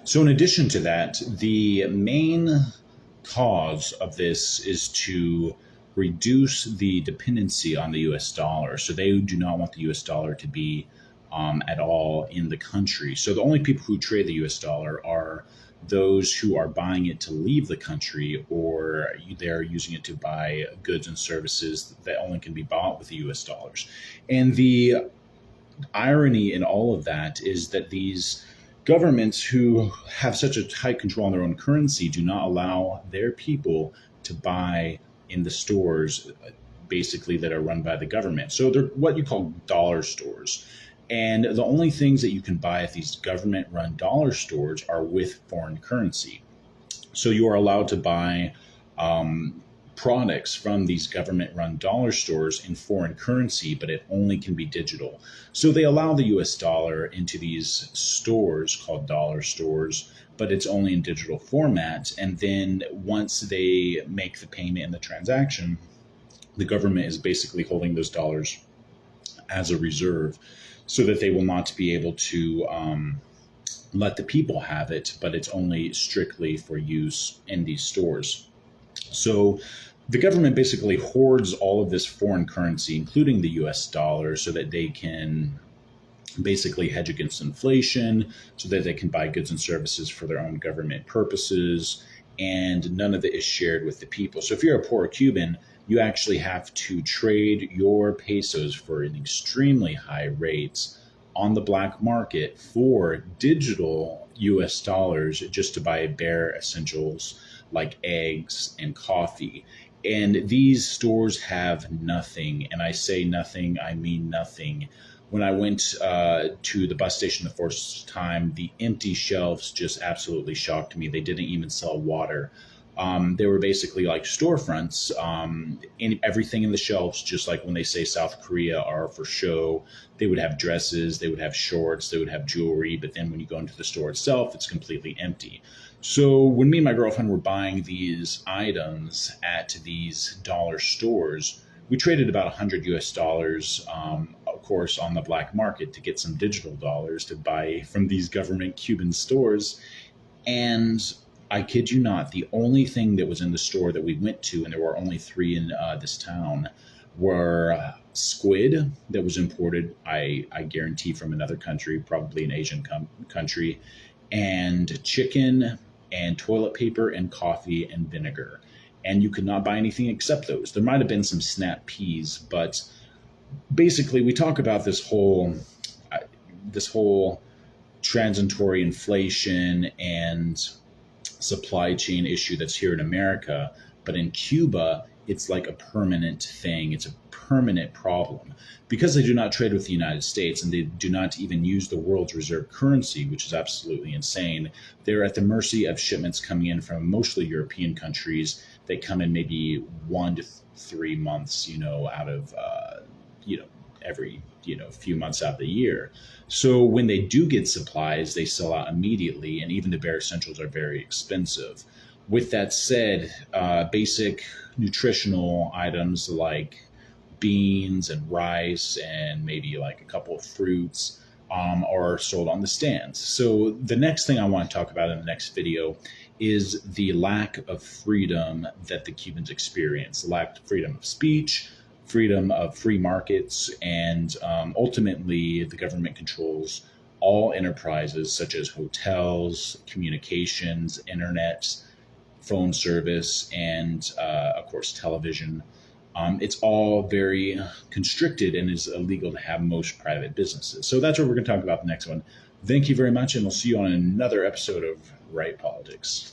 So in addition to that, the main cause of this is to reduce the dependency on the US dollar. So they do not want the US dollar to be at all in the country. So the only people who trade the US dollar are those who are buying it to leave the country, or they're using it to buy goods and services that only can be bought with the US dollars. And the irony in all of that is that these governments who have such a tight control on their own currency do not allow their people to buy in the stores basically that are run by the government. So they're what you call dollar stores. And the only things that you can buy at these government run dollar stores are with foreign currency. So you are allowed to buy products from these government run dollar stores in foreign currency, but it only can be digital. So they allow the US dollar into these stores called dollar stores, but it's only in digital format. And then once they make the payment and the transaction, the government is basically holding those dollars as a reserve so that they will not be able to let the people have it, but it's only strictly for use in these stores. So the government basically hoards all of this foreign currency, including the US dollar, so that they can basically hedge against inflation, so that they can buy goods and services for their own government purposes, and none of it is shared with the people. So if you're a poor Cuban, you actually have to trade your pesos for an extremely high rates on the black market for digital US dollars just to buy bare essentials like eggs and coffee. And these stores have nothing. And I say nothing, I mean nothing. When I went to the bus station the first time, the empty shelves just absolutely shocked me. They didn't even sell water. They were basically like storefronts, and everything in the shelves, just like when they say South Korea are for show. They would have dresses, they would have shorts, they would have jewelry, but then when you go into the store itself, it's completely empty. So when me and my girlfriend were buying these items at these dollar stores, we traded about 100 US dollars, of course, on the black market to get some digital dollars to buy from these government Cuban stores. And I kid you not, the only thing that was in the store that we went to, and there were only 3 in this town, were squid that was imported, I guarantee, from another country, probably an Asian country, and chicken and toilet paper and coffee and vinegar. And you could not buy anything except those. There might have been some snap peas, but basically we talk about this whole transitory inflation and supply chain issue that's here in America, but in Cuba, it's like a permanent thing. It's a permanent problem because they do not trade with the United States and they do not even use the world's reserve currency, which is absolutely insane. They're at the mercy of shipments coming in from mostly European countries. They come in maybe 1 to 3 months, out of, every, few months out of the year. So when they do get supplies, they sell out immediately, and even the bare essentials are very expensive. With that said, basic nutritional items like beans and rice and maybe like a couple of fruits are sold on the stands. So the next thing I want to talk about in the next video is the lack of freedom that the Cubans experience, the lack of freedom of speech, freedom of free markets, and ultimately the government controls all enterprises such as hotels, communications, internet, phone service, and of course television. It's all very constricted and is illegal to have most private businesses. So that's what we're going to talk about the next one. Thank you very much, and we'll see you on another episode of Right Politics.